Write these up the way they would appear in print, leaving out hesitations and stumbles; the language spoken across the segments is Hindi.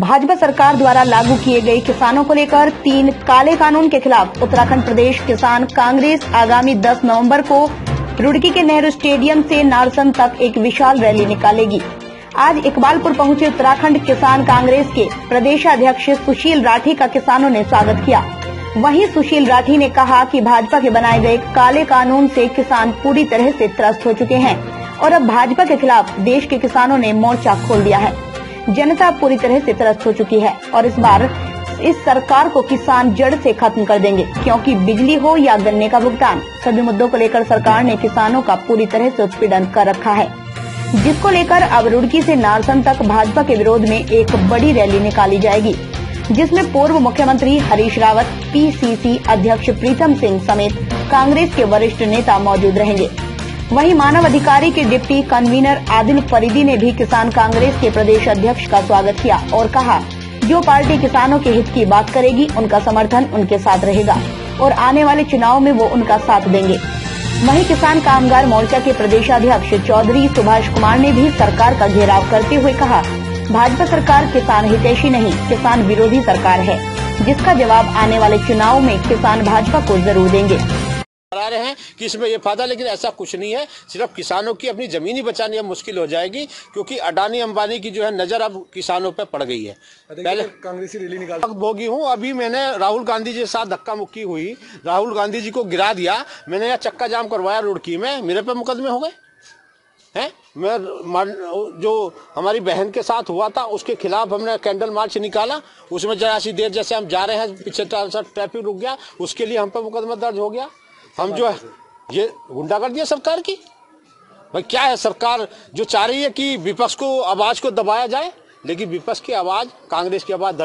भाजपा सरकार द्वारा लागू किए गए किसानों को लेकर 3 काले कानून के खिलाफ उत्तराखंड प्रदेश किसान कांग्रेस आगामी 10 नवंबर को रुड़की के नेहरू स्टेडियम से नारसन तक एक विशाल रैली निकालेगी। आज इकबालपुर पहुंचे उत्तराखंड किसान कांग्रेस के प्रदेशाध्यक्ष सुशील राठी का किसानों ने स्वागत किया। वहीं सुशील राठी ने कहा कि भाजपा के बनाए गए काले कानून से किसान पूरी तरह से त्रस्त हो चुके हैं और अब भाजपा के खिलाफ देश के किसानों ने मोर्चा खोल दिया है। जनता पूरी तरह से त्रस्त हो चुकी है और इस बार इस सरकार को किसान जड़ से खत्म कर देंगे, क्योंकि बिजली हो या गन्ने का भुगतान, सभी मुद्दों को लेकर सरकार ने किसानों का पूरी तरह से उत्पीड़न कर रखा है, जिसको लेकर अब रुड़की से नारसन तक भाजपा के विरोध में एक बड़ी रैली निकाली जाएगी, जिसमें पूर्व मुख्यमंत्री हरीश रावत, पीसीसी अध्यक्ष प्रीतम सिंह समेत कांग्रेस के वरिष्ठ नेता मौजूद रहेंगे। वहीं मानव अधिकारी के डिप्टी कन्वीनर आदिल फरीदी ने भी किसान कांग्रेस के प्रदेश अध्यक्ष का स्वागत किया और कहा, जो पार्टी किसानों के हित की बात करेगी उनका समर्थन उनके साथ रहेगा और आने वाले चुनाव में वो उनका साथ देंगे। वहीं किसान कामगार मोर्चा के प्रदेशाध्यक्ष चौधरी सुभाष कुमार ने भी सरकार का घेराव करते हुए कहा, भाजपा सरकार किसान हितैषी नहीं, किसान विरोधी सरकार है, जिसका जवाब आने वाले चुनाव में किसान भाजपा को जरूर देंगे। करा रहे हैं कि इसमें ये फायदा, लेकिन ऐसा कुछ नहीं है। सिर्फ किसानों की अपनी जमीन ही बचानी अब मुश्किल हो जाएगी, क्योंकि अडानी अंबानी की जो है नजर अब किसानों पे पड़ गई है। पहले कांग्रेसी रैली निकाल भोगी हूँ। अभी मैंने राहुल गांधी जी के साथ धक्का मुक्की हुई, राहुल गांधी जी को गिरा दिया, मैंने यहाँ चक्का जाम करवाया रुड़की में, मेरे पे मुकदमे हो गए हैं। मैं जो हमारी बहन के साथ हुआ था उसके खिलाफ हमने कैंडल मार्च निकाला, उसमें जरा सी देर जैसे हम जा रहे हैं पीछे ट्रैफिक रुक गया, उसके लिए हम पे मुकदमा दर्ज हो गया। हम जो है ये गुंडागर्दी है सरकार की। भाई क्या है, सरकार जो चाह रही है कि विपक्ष को आवाज को दबाया जाए, लेकिन विपक्ष की आवाज, कांग्रेस की आवाज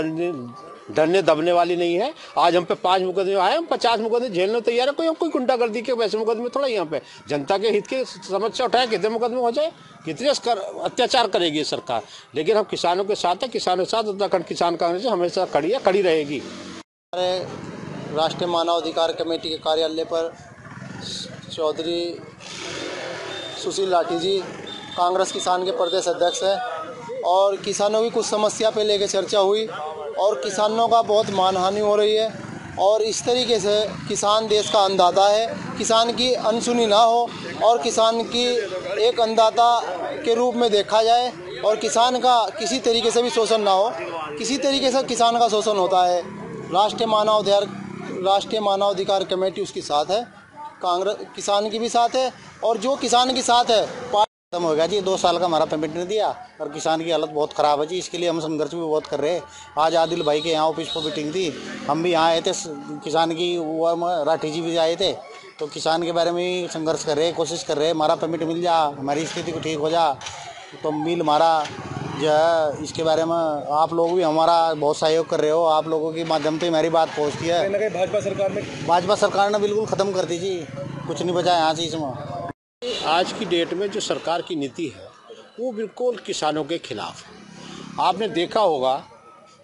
डरने दबने वाली नहीं है। आज हम पे 5 मुकदमे आए, हम 50 मुकदमे झेलने तैयार है। कोई गुंडागर्दी के वैसे मुकदमे थोड़ा यहाँ पे जनता के हित के समस्या उठाए, कितने मुकदमे हो जाए, कितने अत्याचार करेगी सरकार। लेकिन हम किसानों के साथ है, किसानों के साथ उत्तराखंड किसान कांग्रेस हमेशा खड़ी है, खड़ी रहेगी। राष्ट्रीय मानव अधिकार कमेटी के कार्यालय पर चौधरी सुशील राठी जी कांग्रेस किसान के प्रदेश अध्यक्ष हैं और किसानों की कुछ समस्या पे लेकर चर्चा हुई और किसानों का बहुत मानहानि हो रही है और इस तरीके से किसान देश का अन्नदाता है, किसान की अनसुनी ना हो और किसान की एक अन्नदाता के रूप में देखा जाए और किसान का किसी तरीके से भी शोषण ना हो। किसी तरीके से किसान का शोषण होता है। राष्ट्रीय मानव अधिकार कमेटी उसके साथ है, कांग्रेस किसान की भी साथ है और जो किसान के साथ है खत्म हो गया जी। 2 साल का हमारा पेमेंट नहीं दिया और किसान की हालत बहुत ख़राब है जी। इसके लिए हम संघर्ष भी बहुत कर रहे हैं। आज आदिल भाई के यहाँ ऑफिस पर मीटिंग थी, हम भी यहाँ आए थे, किसान की राठी जी भी आए थे, तो किसान के बारे में संघर्ष कर रहे हैं, कोशिश कर रहे हैं हमारा पेमेंट मिल जा, हमारी स्थिति को ठीक हो जा, तो मिल हमारा जो है इसके बारे में आप लोग भी हमारा बहुत सहयोग कर रहे हो। आप लोगों के माध्यम से हमारी बात पहुँचती है। भाजपा सरकार ने बिल्कुल ख़त्म कर दी जी, कुछ नहीं बचा यहाँ से इसमें। आज की डेट में जो सरकार की नीति है वो बिल्कुल किसानों के खिलाफ है। आपने देखा होगा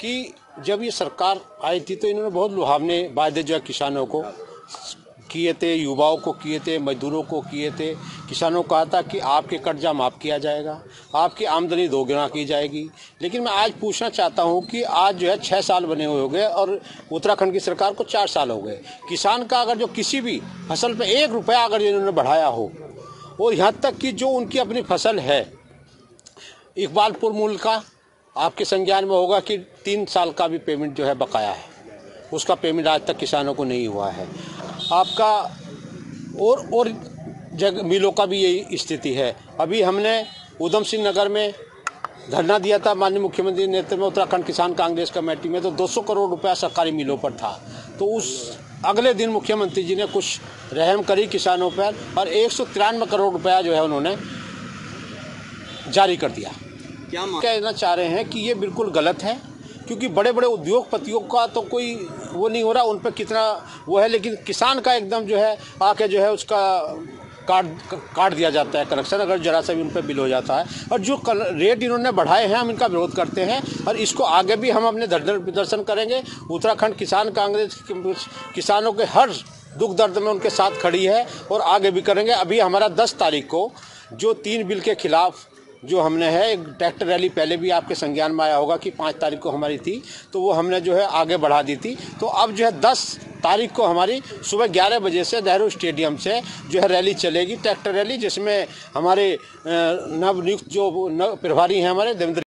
कि जब ये सरकार आई थी तो इन्होंने बहुत लुभावने वादे जो है किसानों को किए थे, युवाओं को किए थे, मजदूरों को किए थे। किसानों को कहा था कि आपके कर्जा माफ़ किया जाएगा, आपकी आमदनी 2 गुना की जाएगी। लेकिन मैं आज पूछना चाहता हूं कि आज जो है 6 साल बने हुए हो गए और उत्तराखंड की सरकार को 4 साल हो गए। किसान का अगर जो किसी भी फसल पे 1 रुपया अगर इन्होंने बढ़ाया हो, और यहाँ तक कि जो उनकी अपनी फसल है इकबालपुर मूल का, आपके संज्ञान में होगा कि 3 साल का भी पेमेंट जो है बकाया है, उसका पेमेंट आज तक किसानों को नहीं हुआ है। आपका और मिलों का भी यही स्थिति है। अभी हमने उधम सिंह नगर में धरना दिया था माननीय मुख्यमंत्री नेतृत्व में उत्तराखंड किसान कांग्रेस कमेटी में, तो 200 करोड़ रुपया सरकारी मिलों पर था। तो उस अगले दिन मुख्यमंत्री जी ने कुछ रहम करी किसानों पर और 193 करोड़ रुपया जो है उन्होंने जारी कर दिया। क्या कहना चाह रहे हैं कि ये बिल्कुल गलत है, क्योंकि बड़े बड़े उद्योगपतियों का तो कोई वो नहीं हो रहा, उन पर कितना वो है, लेकिन किसान का एकदम जो है आके जो है उसका काट दिया जाता है कनेक्शन, अगर जरा सा भी उन पर बिल हो जाता है। और जो रेट इन्होंने बढ़ाए हैं हम इनका विरोध करते हैं और इसको आगे भी हम अपने प्रदर्शन करेंगे। उत्तराखंड किसान कांग्रेस किसानों के हर दुख दर्द में उनके साथ खड़ी है और आगे भी करेंगे। अभी हमारा 10 तारीख को जो 3 बिल के खिलाफ जो हमने है एक ट्रैक्टर रैली पहले भी आपके संज्ञान में आया होगा कि 5 तारीख को हमारी थी, तो वो हमने जो है आगे बढ़ा दी थी। तो अब जो है 10 तारीख को हमारी सुबह 11 बजे से नेहरू स्टेडियम से जो है रैली चलेगी, ट्रैक्टर रैली, जिसमें हमारे नवनियुक्त जो प्रभारी हैं हमारे देवेंद्र